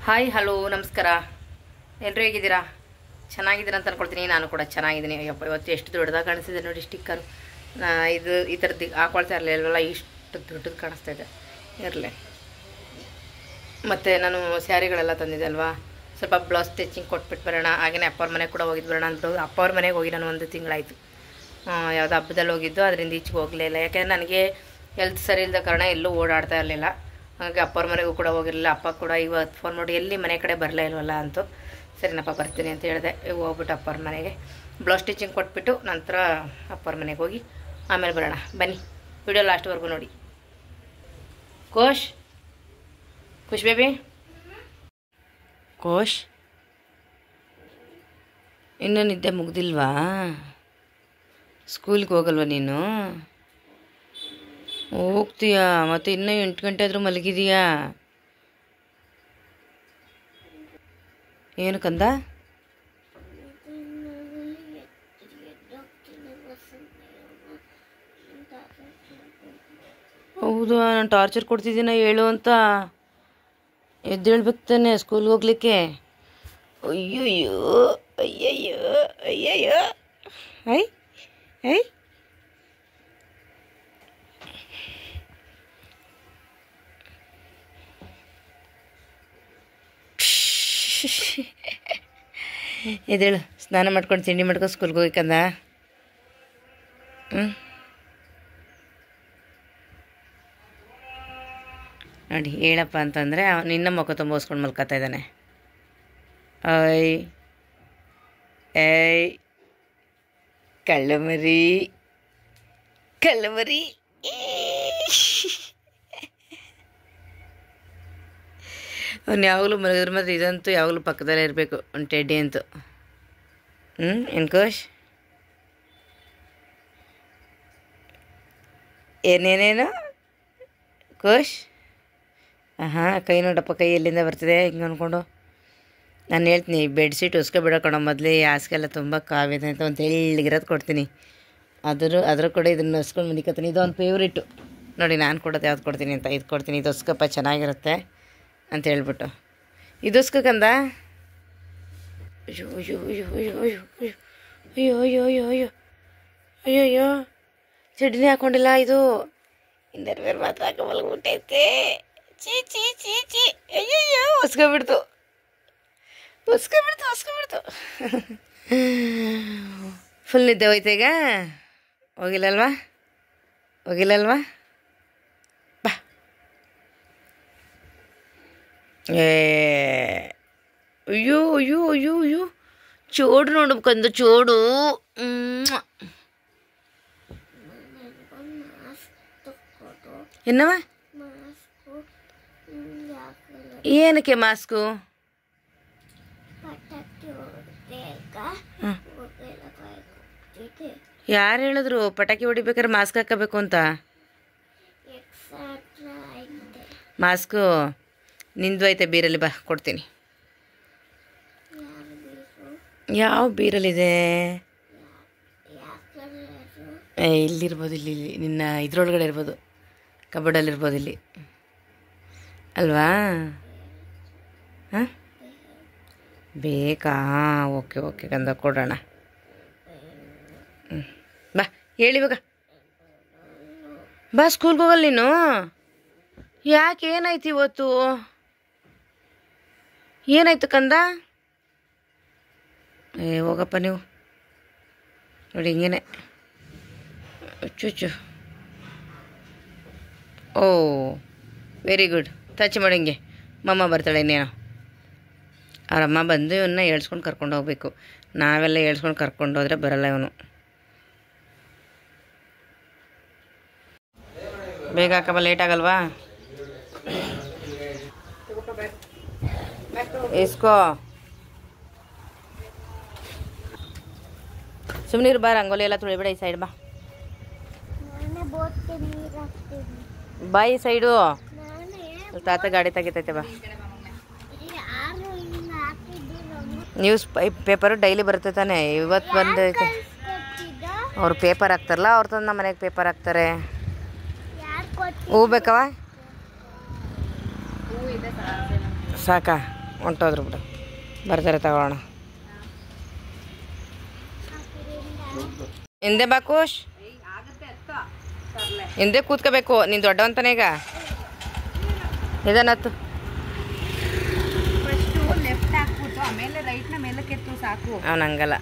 Hi hello ನಮಸ್ಕಾರ. ಎಲ್ಲರೂ ಹೇಗಿದ್ದೀರಾ? ಚೆನ್ನಾಗಿದ್ದೀರಾ ಅಂತ ಅಂದ್ಕೊಳ್ತೀನಿ. ನಾನು ಕೂಡ ಚೆನ್ನಾಗಿದ್ದೀನಿ. ಅಯ್ಯಪ್ಪ, ಇವತ್ತು ಎಷ್ಟು ದೊಡ್ಡದಾಗಿ ಕಾಣಿಸ್ತಿದೆ ನೋಡಿ ಸ್ಟಿಕ್ಕರು. ಇದು ಈ ಥರದ್ದು ಹಾಕೊಳ್ತಾ ಇರಲಿಲ್ವಲ್ಲ, ಇಷ್ಟು ದೊಡ್ಡದು ಕಾಣಿಸ್ತಾ ಇದೆ. ಇರಲಿ. ಮತ್ತು ನಾನು ಸ್ಯಾರಿಗಳೆಲ್ಲ ತಂದಿದ್ದೆ ಅಲ್ವಾ, ಸ್ವಲ್ಪ ಬ್ಲೌಸ್ ಸ್ಟಿಚಿಂಗ್ ಕೊಟ್ಬಿಟ್ಟು ಬರೋಣ. ಹಾಗೆಯೇ ಅಪ್ಪವ್ರ ಮನೆಗೆ ಕೂಡ ಹೋಗಿದ್ದು ಬರೋಣ ಅಂದ್ಬಿಟ್ಟು ಅಪ್ಪವ್ರ ಮನೆಗೆ ಹೋಗಿ ನಾನು 1 ತಿಂಗಳಾಯಿತು. ಯಾವುದೋ ಹಬ್ಬದಲ್ಲಿ ಹೋಗಿದ್ದು, ಅದರಿಂದ ಈಚೆಗೆ ಹೋಗಲಿಲ್ಲ. ಯಾಕೆಂದರೆ ನನಗೆ ಹೆಲ್ತ್ ಸರಿ ಇಲ್ಲದ ಕಾರಣ ಎಲ್ಲೂ ಓಡಾಡ್ತಾ ಇರಲಿಲ್ಲ. ಹಾಗಾಗಿ ಅಪ್ಪವ್ರ ಮನೆಗೂ ಕೂಡ ಹೋಗಿರಲಿಲ್ಲ. ಅಪ್ಪ ಕೂಡ ಇವತ್ತು ಫೋನ್ ಮಾಡಿ ಎಲ್ಲಿ ಮನೆ ಕಡೆ ಬರಲೇ ಇಲ್ವಲ್ಲ ಅಂತು. ಸರಿನಪ್ಪ ಬರ್ತೀನಿ ಅಂತ ಹೇಳಿದೆ. ಹೋಗ್ಬಿಟ್ಟು ಅಪ್ಪವ್ರ ಮನೆಗೆ ಬ್ಲೌಸ್ ಸ್ಟಿಚಿಂಗ್ ಕೊಟ್ಬಿಟ್ಟು ನಂತರ ಅಪ್ಪವ್ರ ಮನೆಗೆ ಹೋಗಿ ಆಮೇಲೆ ಬರೋಣ. ಬನ್ನಿ, ವಿಡಿಯೋ ಲಾಸ್ಟ್ವರೆಗೂ ನೋಡಿ. ಖುಷ್ ಬೇಬಿ, ಖುಷ್ ಇನ್ನೂ ನಿದ್ದೆ ಮುಗ್ದಿಲ್ವಾ? ಸ್ಕೂಲ್ಗೆ ಹೋಗಲ್ವ ನೀನು? ಹೋಗ್ತೀಯಾ? ಮತ್ತು ಇನ್ನೂ 8 ಗಂಟೆ ಆದರೂ ಮಲಗಿದೀಯಾ? ಏನು ಕಂದ? ಹೌದು, ನಾನು ಟಾರ್ಚರ್ ಕೊಡ್ತಿದ್ದೀನ ಹೇಳು ಅಂತ. ಎದ್ದೇಳ್ಬೇಕು ತಾನೆ ಸ್ಕೂಲ್ಗೆ ಹೋಗ್ಲಿಕ್ಕೆ. ಅಯ್ಯಯ್ಯೋ ಅಯ್ಯಯ್ಯೋ ಅಯ್ಯಯ್ಯೋ. ಐ ಐ ಎದ್ದೇಳು, ಸ್ನಾನ ಮಾಡ್ಕೊಂಡು ತಿಂಡಿ ಮಾಡ್ಕೊಂಡು ಸ್ಕೂಲ್ಗೆ ಹೋಗ್ಬೇಕಂದ. ನೋಡಿ, ಹೇಳಪ್ಪ ಅಂತಂದರೆ ನಿನ್ನ ಮುಖ ತುಂಬ ಓಸ್ಕೊಂಡು ಮಲ್ಕೊತಾ ಇದ್ದಾನೆ. ಐ ಏಯ್ ಕಳ್ಳಮರಿ ಕಳ್ಳಮರಿ. ಅವ್ನು ಯಾವಾಗಲೂ ಮಲಗಿದ್ರೆ ಮಾತ್ರ ಇದಂತೂ ಯಾವಾಗಲೂ ಪಕ್ಕದಲ್ಲೇ ಇರಬೇಕು, ಒಂದು ಟೆಡ್ಡಿ ಅಂತೂ. ಏನು ಖುಷ್? ಏನೇನೇನು ಖುಷ್? ಹಾಂ, ಕೈ ನೋಡಪ್ಪ, ಕೈ ಎಲ್ಲಿಂದ ಬರ್ತಿದೆ ಹಿಂಗೆ ಅಂದ್ಕೊಂಡು. ನಾನು ಹೇಳ್ತೀನಿ, ಬೆಡ್ಶೀಟ್ ಉಸ್ಕೊಬಿಡೋ ಕಣೋ. ಮೊದಲೇ ಈ ಹಾಸಿಗೆಲ್ಲ ತುಂಬ ಕಾವಿದೆ ಅಂತ ಒಂದು ತೆಳ್ಳಗಿರೋದು ಕೊಡ್ತೀನಿ. ಅದ್ರ ಕೂಡ ಇದನ್ನು ಉಸ್ಕೊಂಡು ಮನಿಕತ್ತೀನಿ. ಇದು ಒಂದು ಫೇವ್ರೇಟು ನೋಡಿ. ನಾನು ಕೊಡೋದು ಯಾವ್ದು ಕೊಡ್ತೀನಿ ಅಂತ, ಇದು ಕೊಡ್ತೀನಿ. ಇದು ಉಸ್ಕಪ್ಪ ಚೆನ್ನಾಗಿರುತ್ತೆ ಅಂತ ಹೇಳ್ಬಿಟ್ಟು ಇದು ಉಸ್ಕಂದ. ಅಯ್ಯೋ ಅಯ್ಯೋ ಅಯ್ಯೋ ಅಯ್ಯೋ ಅಯ್ಯೋ ಅಯ್ಯೋ ಅಯ್ಯೋ ಅಯ್ಯೋ ಅಯ್ಯೋ ಅಯ್ಯೋ ಅಯ್ಯೋ ಚಡ್ಡಿನೇ ಹಾಕ್ಕೊಂಡಿಲ್ಲ. ಇದು ಇಂದರ್ವೇರ್ ಮಾತ್ರ ಹಾಕೋ ಮಲಗ್ಬಿಟ್ಟೈತೆ. ಚೀ ಚೀ ಚೀ ಚೀ. ಅಯ್ಯಯ್ಯೋ, ಉಸ್ಕೊಬಿಡ್ತು. ಫುಲ್ ನಿದ್ದೆ ಹೋಯ್ತು ಈಗ. ಹೋಗಿಲ್ಲಲ್ವಾ ಬಾ. ಅಯ್ಯೋ ಅಯ್ಯೋ ಅಯ್ಯೋ ಅಯ್ಯೋ, ಚೋಡು ನೋಡ್ಬೇಕಂದು, ಚೋಡು. ಏನವ? ಏನಕ್ಕೆ ಮಾಸ್ಕು? ಯಾರು ಹೇಳಿದ್ರು ಪಟಾಕಿ ಹೊಡಿಬೇಕಾದ್ರೆ ಮಾಸ್ಕ್ ಹಾಕಬೇಕು ಅಂತ? ಮಾಸ್ಕು ನಿಂದು ಐತೆ ಬೀರಲ್ಲಿ, ಬಾ ಕೊಡ್ತೀನಿ. ಯಾವ ಬೀರಲ್ಲಿದೆ? ಇಲ್ಲಿರ್ಬೋದು, ಇಲ್ಲಿ ನಿನ್ನ ಇದ್ರೊಳಗಡೆ ಇರ್ಬೋದು, ಕಬೋರ್ಡಲ್ಲಿರ್ಬೋದು, ಇಲ್ಲಿ ಅಲ್ವಾ? ಹಾಂ, ಬೇಕಾ? ಓಕೆ ಓಕೆ ಕಂದ, ಕೊಡೋಣ. ಬಾ, ಹೇಳಿ ಇವಾಗ. ಬಾ, ಸ್ಕೂಲ್ಗೆ ಹೋಗಲ್ಲ ನೀನು? ಯಾಕೆ, ಏನಾಯ್ತು ಇವತ್ತು? ಏನಾಯ್ತು ಕಂದ? ಹೋಗಪ್ಪ ನೀವು. ನೋಡಿ ಹಿಂಗೇನೆ ಚುಚ್ಚು. ಓ ವೆರಿ ಗುಡ್. ಟಚ್ ಮಾಡಿ ಹಿಂಗೆ. ಮಮ್ಮ ಬರ್ತಾಳೆ ಇನ್ನೇನೋ. ಅವರಮ್ಮ ಬಂದು ಇವನ್ನ ಹೇಳ್ಸ್ಕೊಂಡು ಕರ್ಕೊಂಡು ಹೋಗ್ಬೇಕು. ನಾವೆಲ್ಲ ಹೇಳ್ಸ್ಕೊಂಡು ಕರ್ಕೊಂಡು ಹೋದರೆ ಬರಲ್ಲ ಇವನು. ಬೇಗ ಹಾಕಮ್ಮ, ಲೇಟ್ ಆಗಲ್ವಾ? ಇಸ್ಕೋ. ಸುಮ್ಮನೆ ಬಾ, ರಂಗೋಲಿ ಎಲ್ಲ ತುಳಿಬೇಡ. ಈ ಸೈಡ್ ಬಾ, ಬಾ ಈ ಸೈಡು. ತಾತ ಗಾಡಿ ತೆಗಿತೈತೆ, ಬಾ. ನ್ಯೂಸ್ ಪೇಪರು ಡೈಲಿ ಬರುತ್ತೆ ತಾನೆ. ಇವತ್ತು ಬಂದೈತೆ. ಅವ್ರು ಪೇಪರ್ ಹಾಕ್ತಾರಲ್ಲ, ಅವ್ರ ತಂದು ನಮ್ಮ ಮನೆಗೆ ಪೇಪರ್ ಹಾಕ್ತಾರೆ. ಹೂ ಬೇಕವ? ಸಾಕಾ? ಹೊಂಟೋದ್ರು ಬಿಡು, ಬರ್ತಾರೆ ತಗೊಳ್ಳೋಣ. ಹಿಂದೆ ಬಾ ಖುಷ್, ಹಿಂದೆ ಕೂತ್ಕೋಬೇಕು. ನೀನು ದೊಡ್ಡವಂತಾನೆ ಈಗ. ಇದನ್ನತ್ತು ಲೆಫ್ಟ್ ಹಾಕ್ಬಿಟ್ಟು ಆಮೇಲೆ ರೈಟ್ನ ಮೇಲೆ ಕೆತ್ತು ಸಾಕು. ಅವನು ಹಂಗಲ್ಲ.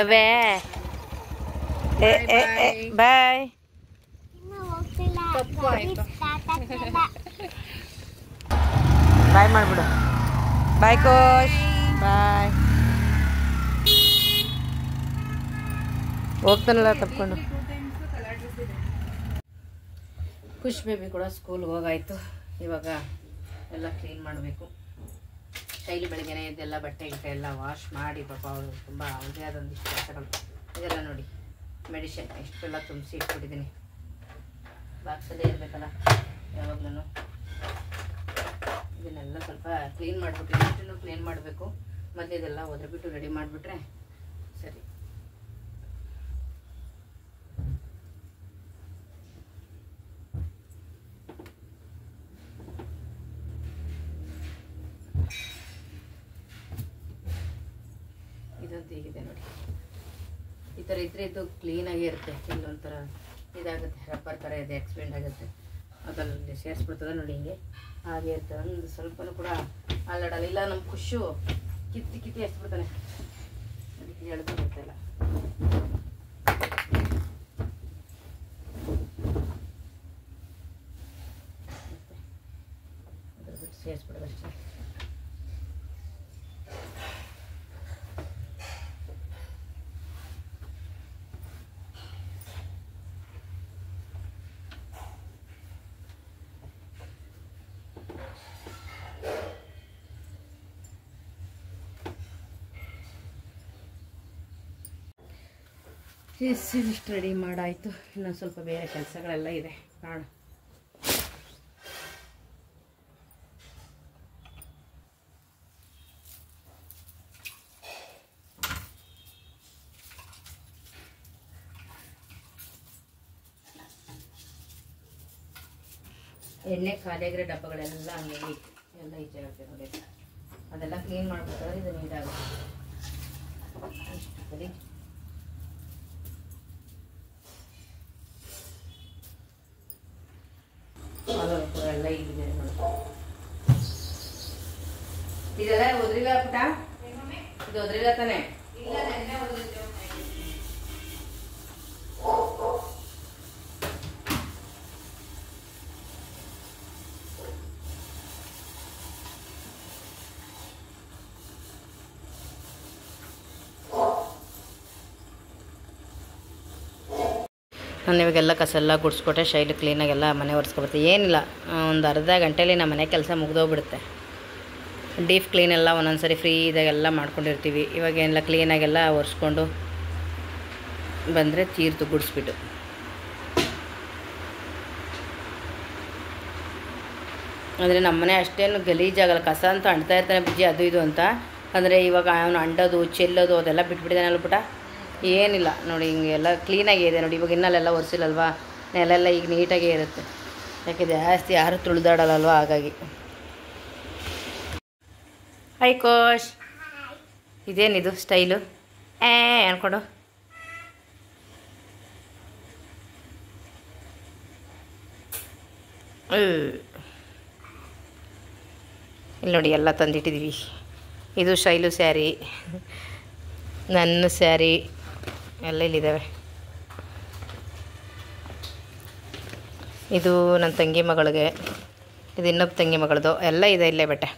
ಅವೇ ಬಾಯ್. ಬಾಯ್ ಮಾಡ್ಬಿಡು. ಬಾಯ್ ಕೋಶ್, ಬಾಯ್. ಹೋಗ್ತಾನಲ್ಲ ತಪ್ಕೊಂಡು. ಖುಷ್ ಬೇಬಿ ಕೂಡ ಸ್ಕೂಲ್ಗೆ ಹೋಗಾಯ್ತು. ಇವಾಗ ಎಲ್ಲ ಕ್ಲೀನ್ ಮಾಡಬೇಕು. ಶೈಲಿ ಬೆಳಗ್ಗೆನೇ ಇದೆಲ್ಲ ಬಟ್ಟೆ ಗಿಟ್ಟೆ ಎಲ್ಲ ವಾಶ್ ಮಾಡಿ ಪಾಪ ಅವಳು ತುಂಬ ಅವ್ರದೇ ಆದೊಂದಿಷ್ಟು ಕೆಲಸಗಳು. ಇದೆಲ್ಲ ನೋಡಿ ಮೆಡಿಷನ್ ಇಷ್ಟೆಲ್ಲ ತುಂಬಿಸಿ ಇಟ್ಬಿಟ್ಟಿದ್ದೀನಿ. ಬಾಕ್ಸಲ್ಲೇ ಇರಬೇಕಲ್ಲ ಯಾವಾಗಲೂ. ಇದನ್ನೆಲ್ಲ ಸ್ವಲ್ಪ ಕ್ಲೀನ್ ಮಾಡಿಬಿಟ್ಟು ಇಷ್ಟನ್ನು ಕ್ಲೀನ್ ಮಾಡಬೇಕು. ಮತ್ತು ಇದೆಲ್ಲ ಒದ್ರಬಿಟ್ಟು ರೆಡಿ ಮಾಡಿಬಿಟ್ರೆ ಸರಿ. ಇದಂತೂ ಹೀಗಿದೆ ನೋಡಿ. ಈ ಥರ ಇದ್ರೆ ಇದು ಕ್ಲೀನಾಗಿ ಇರುತ್ತೆ. ಇಲ್ಲೊಂಥರ ಇದಾಗುತ್ತೆ, ರಬ್ಬರ್ ಥರ ಇದೆ, ಎಕ್ಸ್ಪೆಂಡ್ ಆಗುತ್ತೆ. ಅದರಲ್ಲಿ ಸೇರಿಸ್ಬಿಡ್ತದೆ ನೋಡಿ, ಹಿಂಗೆ ಹಾಗೆ ಇರ್ತದೆ. ಒಂದು ಸ್ವಲ್ಪನೂ ಕೂಡ ಅಲ್ಲಾಡಲ್ಲ. ಇಲ್ಲ ನಮ್ಮ ಖುಷು ಕಿತ್ತಿ ಕಿತ್ತಿ ಎಸ್ಬಿಡ್ತಾನೆ, ಅದಕ್ಕೆ ಹೇಳ್ತಾ ಗೊತ್ತಿಲ್ಲ. ಅದ್ರ ಬಿಟ್ಟು ಸೇರಿಸ್ಬಿಡೋದಷ್ಟೇ. ಇದಿಷ್ಟು ರೆಡಿ ಮಾಡಾಯಿತು. ಇನ್ನೊಂದು ಸ್ವಲ್ಪ ಬೇರೆ ಕೆಲಸಗಳೆಲ್ಲ ಇದೆ ಕಾಣು. ಎಣ್ಣೆ ಖಾಲಿಯಾಗಿರೋ ಡಬ್ಬಗಳೆಲ್ಲ ಹಂಗೆ ಎಲ್ಲ ಈಚೆ ಆಗುತ್ತೆ ನೋಡಿ. ಅದೆಲ್ಲ ಕ್ಲೀನ್ ಮಾಡ್ಬೇಕಾದ್ರೆ ಇದು ನೀಟಾಗುತ್ತೆ. ಸರಿ, ಎಲ್ಲ ಇದೆ ನೋಡಿ. ಇದೆಲ್ಲ ಒದ್ರಿಲ್ಲ ಪುಟ, ಇದು ಒದ್ರಿಲ್ಲ ತಾನೆ? ನಾನು ಇವಾಗೆಲ್ಲ ಕಸ ಎಲ್ಲ ಗುಡಿಸ್ಕೊಟ್ಟೆ. ಶೈಲಿ ಕ್ಲೀನಾಗೆಲ್ಲ ಮನೆ ಒರೆಸ್ಕೊಬರ್ತೀವಿ. ಏನಿಲ್ಲ, ಒಂದು ಅರ್ಧ ಗಂಟೆಯಲ್ಲಿ ನಮ್ಮ ಮನೆ ಕೆಲಸ ಮುಗಿದೋಗ್ಬಿಡುತ್ತೆ. ಡೀಪ್ ಕ್ಲೀನ್ ಎಲ್ಲ ಒಂದೊಂದು ಸರಿ ಫ್ರೀ ಇದಾಗೆಲ್ಲ ಮಾಡ್ಕೊಂಡಿರ್ತೀವಿ. ಇವಾಗೇನೆಲ್ಲ ಕ್ಲೀನಾಗೆಲ್ಲ ಒರೆಸ್ಕೊಂಡು ಬಂದರೆ ತೀರ್ತು ಗುಡಿಸ್ಬಿಟ್ಟು. ಅಂದರೆ ನಮ್ಮನೆ ಅಷ್ಟೇನು ಗಲೀಜಾಗಲ್ಲ. ಕಸ ಅಂತೂ ಅಂಟ್ತಾ ಇರ್ತಾನೆ ಬುಜ್ಜಿ, ಅದು ಇದು ಅಂತ. ಅಂದರೆ ಇವಾಗ ಅವನು ಅಂಡೋದು ಚೆಲ್ಲೋದು ಅದೆಲ್ಲ ಬಿಟ್ಬಿಟ್ಟಿದ್ದಾನಲ್ಲ ಪುಟ. ಏನಿಲ್ಲ ನೋಡಿ, ಹಿಂಗೆ ಎಲ್ಲ ಕ್ಲೀನಾಗಿ ಇದೆ ನೋಡಿ. ಇವಾಗ ಇನ್ನಲ್ಲೆಲ್ಲ ಒರೆಸಿಲ್ಲಲ್ವಾ, ನೆಲೆಲ್ಲ ಈಗ ನೀಟಾಗೇ ಇರುತ್ತೆ. ಯಾಕೆ ಜಾಸ್ತಿ ಯಾರು ತುಳಿದಾಡಲ್ಲಲ್ವ, ಹಾಗಾಗಿ. ಹೈ ಕೋಶ್, ಇದೇನಿದು ಸ್ಟೈಲು ಅನ್ಕೊಂಡು? ಇಲ್ಲಿ ನೋಡಿ ಎಲ್ಲ ತಂದಿಟ್ಟಿದ್ದೀವಿ. ಇದು ಶೈಲು ಸ್ಯಾರಿ, ನನ್ನ ಸ್ಯಾರಿ ಎಲ್ಲ ಇಲ್ಲಿದ್ದಾವೆ. ಇದು ನನ್ನ ತಂಗಿ ಮಗಳಿಗೆ, ಇದು ಇನ್ನೊಬ್ಬ ತಂಗಿ ಮಗಳದು ಎಲ್ಲ ಇದೆ ಇಲ್ಲೇ ಬಟ್ಟೆ.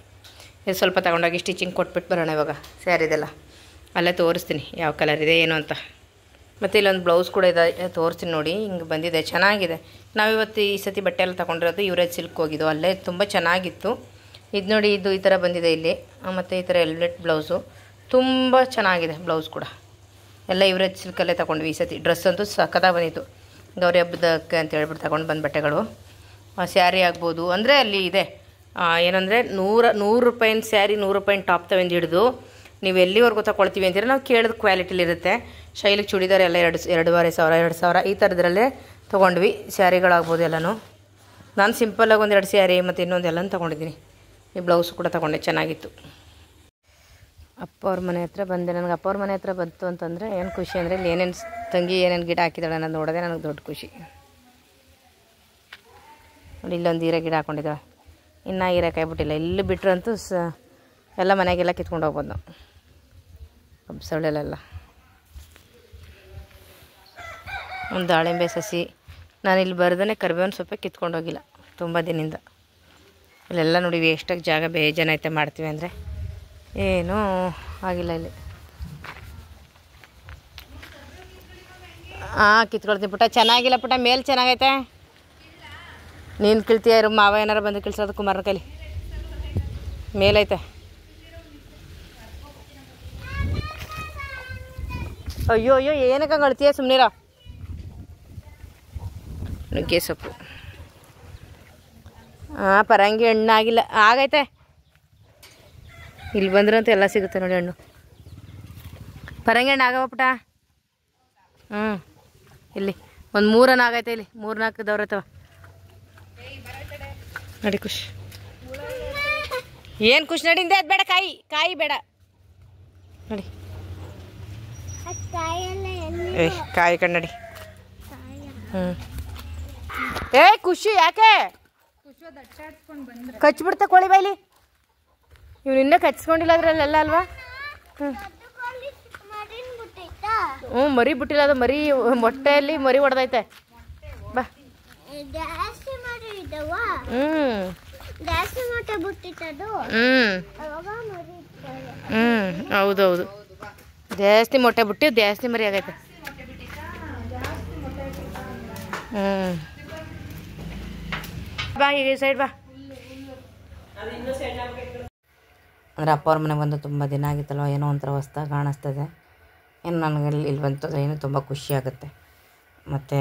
ಇದು ಸ್ವಲ್ಪ ತಗೊಂಡೋಗಿ ಸ್ಟಿಚಿಂಗ್ ಕೊಟ್ಬಿಟ್ಟು ಬರೋಣ ಇವಾಗ. ಸ್ಯಾರಿದೆಲ್ಲ ಅಲ್ಲೇ ತೋರಿಸ್ತೀನಿ ಯಾವ ಕಲರ್ ಇದೆ ಏನು ಅಂತ. ಮತ್ತು ಇಲ್ಲೊಂದು ಬ್ಲೌಸ್ ಕೂಡ ಇದೆ, ತೋರಿಸ್ತೀನಿ ನೋಡಿ. ಹಿಂಗೆ ಬಂದಿದೆ, ಚೆನ್ನಾಗಿದೆ. ನಾವಿವತ್ತು ಈ ಸತಿ ಬಟ್ಟೆ ಎಲ್ಲ ತೊಗೊಂಡಿರೋದು ಯುವರಾಜ್ ಸಿಲ್ಕ್ ಹೋಗಿದ್ದು, ಅಲ್ಲೇ ತುಂಬ ಚೆನ್ನಾಗಿತ್ತು. ಇದು ನೋಡಿ, ಇದು ಈ ಥರ ಬಂದಿದೆ ಇಲ್ಲಿ. ಮತ್ತು ಈ ಥರ ಎಲ್ವೆಟ್ ಬ್ಲೌಸು ತುಂಬ ಚೆನ್ನಾಗಿದೆ. ಬ್ಲೌಸ್ ಕೂಡ ಎಲ್ಲ ಯುವರಾಜ್ ಸಿಲ್ಕಲ್ಲೇ ತೊಗೊಂಡ್ವಿ ಈ ಸತಿ. ಡ್ರೆಸ್ ಅಂತೂ ಸಖತ್ತಾಗಿ ಬಂದಿತ್ತು. ಗೌರಿ ಹಬ್ಬದಕ್ಕೆ ಅಂತ ಹೇಳ್ಬಿಟ್ಟು ತಗೊಂಡು ಬಂದು ಬಟ್ಟೆಗಳು. ಸ್ಯಾರಿ ಆಗ್ಬೋದು, ಅಂದರೆ ಅಲ್ಲಿ ಇದೆ ಏನಂದರೆ 100 ರೂಪಾಯಿನ ಸ್ಯಾರಿ, 100 ರೂಪಾಯಿನ ಟಾಪ್ ತಗೊಂಡು ಹಿಡಿದು ನೀವು ಎಲ್ಲಿವರೆಗೂ ತಗೊಳ್ತೀವಿ ಅಂತೀರ ನಾವು ಕೇಳಿದ ಕ್ವಾಲಿಟಿಲಿರುತ್ತೆ. ಶೈಲಿಗೆ ಚೂಡಿದಾರ್ ಎಲ್ಲ 2,500 ಈ ಥರದ್ರಲ್ಲೇ ತೊಗೊಂಡ್ವಿ. ಸ್ಯಾರಿಗಳಾಗ್ಬೋದು ಎಲ್ಲನೂ. ನಾನು ಸಿಂಪಲ್ಲಾಗಿ 2 ಸ್ಯಾರಿ ಮತ್ತು ಇನ್ನೊಂದು ಎಲ್ಲನೂ ತೊಗೊಂಡಿದ್ದೀನಿ. ಈ ಬ್ಲೌಸ್ ಕೂಡ ತೊಗೊಂಡೆ, ಚೆನ್ನಾಗಿತ್ತು. ಅಪ್ಪ ಅವ್ರ ಮನೆ ಹತ್ರ ಬಂದೆ. ನನಗೆ ಅಪ್ಪ ಅವ್ರ ಮನೆ ಹತ್ರ ಬಂತು ಅಂತಂದರೆ ಏನು ಖುಷಿ ಅಂದರೆ ಇಲ್ಲಿ ಏನೇನು ತಂಗಿ ಏನೇನು ಗಿಡ ಹಾಕಿದ್ದಾಳೆ ಅನ್ನೋದು ನೋಡೋದೇ ನನಗೆ ದೊಡ್ಡ ಖುಷಿ. ನೋಡಿ ಇಲ್ಲೊಂದು ಹೀರೆ ಗಿಡ ಹಾಕ್ಕೊಂಡಿದ್ದಾಳೆ, ಇನ್ನೂ ಹೀರೆಕಾಯಿ ಬಿಟ್ಟಿಲ್ಲ. ಇಲ್ಲಿ ಬಿಟ್ರಂತೂ ಎಲ್ಲ ಮನೆಗೆಲ್ಲ ಕಿತ್ಕೊಂಡು ಹೋಗ್ಬೋದು ನಾವು, ಕಬ್ಸೊಳ್ಳೆಲ್ಲ. ಒಂದು ದಾಳಿಂಬೆ ಸಸಿ ನಾನು ಇಲ್ಲಿ ಬರ್ದೇ ಕರಿಬೇವಿನ ಸೊಪ್ಪೆ ಕಿತ್ಕೊಂಡು ಹೋಗಿಲ್ಲ ತುಂಬ ದಿನದಿಂದ. ಇಲ್ಲೆಲ್ಲ ನೋಡಿ ಎಷ್ಟಾಗಿ ಜಾಗ ಬೇಜಾನ ಐತೆ ಮಾಡ್ತೀವಿ ಅಂದರೆ ಏನೂ ಆಗಿಲ್ಲ ಇಲ್ಲಿ. ಕಿತ್ಕೊಳ್ತೀನಿ ಪುಟ್ಟ, ಚೆನ್ನಾಗಿಲ್ಲ ಪುಟ್ಟ, ಮೇಲೆ ಚೆನ್ನಾಗೈತೆ. ನೀನು ಕಿಳ್ತೀಯ, ಮಾವ ಏನಾರು ಬಂದು ಕಿಳ್ಸೋದು ಕುಮಾರನ ಕೈಲಿ. ಮೇಲೈತೆ. ಅಯ್ಯೋ ಅಯ್ಯೋ ಏನಕ್ಕೆ ಹಂಗೆ ಅಳ್ತೀಯ, ಸುಮ್ಮನಿರ. ನುಗ್ಗೆ ಸೊಪ್ಪು ಪರಂಗಿ ಹಣ್ಣು ಆಗಿಲ್ಲ, ಆಗೈತೆ. ಇಲ್ಲಿ ಬಂದ್ರಂತೂ ಎಲ್ಲ ಸಿಗುತ್ತೆ ನೋಡಿ ಹಣ್ಣು. ಪರಂಗಿ ಹಣ್ಣು ಆಗವ ಪುಟ. ಇಲ್ಲಿ ಒಂದು 3 ಆಗೈತೆ, ಇಲ್ಲಿ 3-4 ದವ್ರೈತವ ನೋಡಿ. ಖುಷಿ ಏನು ಖುಷಿ ನಡಿಂದೆ, ಅದು ಬೇಡ, ಕಾಯಿ ಬೇಡ ನೋಡಿ. ಕಾಯಿ ಕಣ್ಣಡಿ. ಖುಷಿ ಯಾಕೆ ಕಚ್ಬಿಡ್ತಾ ಕೋಳಿ ಬಾಯ್ಲಿ? ಇವ್ನು ಇನ್ನೂ ಕಚ್ಕೊಂಡಿಲ್ಲ ಅದ್ರಲ್ಲೆಲ್ಲ ಅಲ್ವಾ? ಮರಿ ಬಿಟ್ಟಿಲ್ಲ, ಅದು ಮರಿ ಮೊಟ್ಟೆಯಲ್ಲಿ ಮರಿ ಹೊಡೆದೈತೆ. ಬಾ. ಹೌದೌದು, ಜಾಸ್ತಿ ಮೊಟ್ಟೆ ಬಿಟ್ಟು ಜಾಸ್ತಿ ಮರಿ ಆಗೈತೆ. ಬಾ ಈಗ ಈ ಸೈಡ್ ಬಾ. ಅಂದರೆ ಅಪ್ಪ ಅವ್ರ ಮನೆಗೆ ಬಂದು ತುಂಬ ದಿನ ಆಗಿತ್ತಲ್ವ, ಏನೋ ಒಂಥರ ಹೊಸ್ದಾಗಿ ಕಾಣಿಸ್ತದೆ. ಏನು ನನಗೆ ಇಲ್ಲಿ ಬಂತಂದ್ರೆ ಏನೋ ತುಂಬ ಖುಷಿ ಆಗುತ್ತೆ. ಮತ್ತು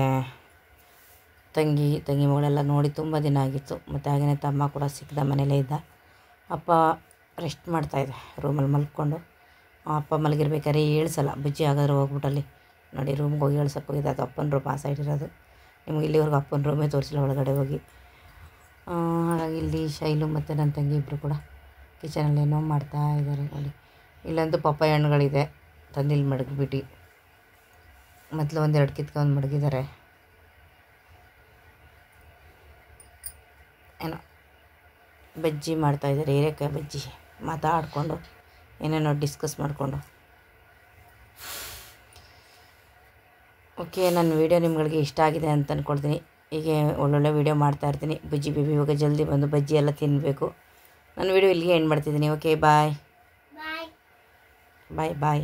ತಂಗಿ ಮಗಳೆಲ್ಲ ನೋಡಿ ತುಂಬ ದಿನ ಆಗಿತ್ತು. ಮತ್ತು ಹಾಗೆಯೇ ತಮ್ಮ ಕೂಡ ಸಿಕ್ಕದ ಮನೇಲೇ ಇದ್ದ. ಅಪ್ಪ ರೆಸ್ಟ್ ಮಾಡ್ತಾಯಿದ್ದೆ ರೂಮಲ್ಲಿ ಮಲ್ಕೊಂಡು. ಅಪ್ಪ ಮಲಗಿರ್ಬೇಕಾದ್ರೆ ಏಳ್ಸಲ್ಲ, ಬುಜ್ಜಿ ಆಗಾದ್ರೆ ಹೋಗ್ಬಿಟ್ಟಲ್ಲಿ ನೋಡಿ ರೂಮ್ಗೆ ಹೋಗಿ ಏಳ್ಸಕ್ಕೆ ಹೋಗಿದ್ದೆ. ಅದು ಅಪ್ಪನ ರೂಮ್ ಆ ಸೈಡ್ ಇರೋದು. ನಿಮಗೆ ಇಲ್ಲಿವರೆಗೂ ಅಪ್ಪನ ರೂಮೇ ತೋರಿಸಿಲ್ಲ ಒಳಗಡೆ ಹೋಗಿ. ಹಾಗಾಗಿ ಇಲ್ಲಿ ಶೈಲು ಮತ್ತು ನನ್ನ ತಂಗಿ ಇಬ್ಬರು ಕೂಡ ಕಿಚನಲ್ಲಿ ಏನೋ ಮಾಡ್ತಾ ಇದ್ದಾರೆ ನೋಡಿ. ಇಲ್ಲಂತೂ ಪಪ್ಪಾಯ ಹಣ್ಣುಗಳಿದೆ, ತಂದಿಲ್ಲಿ ಮಡಗಿಬಿಟ್ಟು ಮೊದಲು 1-2 ಕಿತ್ಕೊಂಡು ಮಡಗಿದ್ದಾರೆ. ಏನೋ ಬಜ್ಜಿ ಮಾಡ್ತಾಯಿದ್ದಾರೆ, ಹೀರೆಕಾಯಿ ಬಜ್ಜಿ, ಮಾತಾಡಿಕೊಂಡು ಏನೇನೋ ಡಿಸ್ಕಸ್ ಮಾಡಿಕೊಂಡು. ಓಕೆ, ನನ್ನ ವೀಡಿಯೋ ನಿಮ್ಗಳಿಗೆ ಇಷ್ಟ ಆಗಿದೆ ಅಂತ ಅಂದ್ಕೊಳ್ತೀನಿ. ಹೀಗೆ ಒಳ್ಳೊಳ್ಳೆ ವೀಡಿಯೋ ಮಾಡ್ತಾಯಿರ್ತೀನಿ. ಬಜ್ಜಿ ಬೇಬಿ ಇವಾಗ ಜಲ್ದಿ ಬಂದು ಬಜ್ಜಿ ಎಲ್ಲ ತಿನ್ನಬೇಕು. ನನ್ನ ವೀಡಿಯೋ ಇಲ್ಲಿಗೆ ಎಂಡ್ ಮಾಡ್ತಿದ್ದೀನಿ. ಓಕೆ, ಬಾಯ್ ಬಾಯ್ ಬಾಯ್.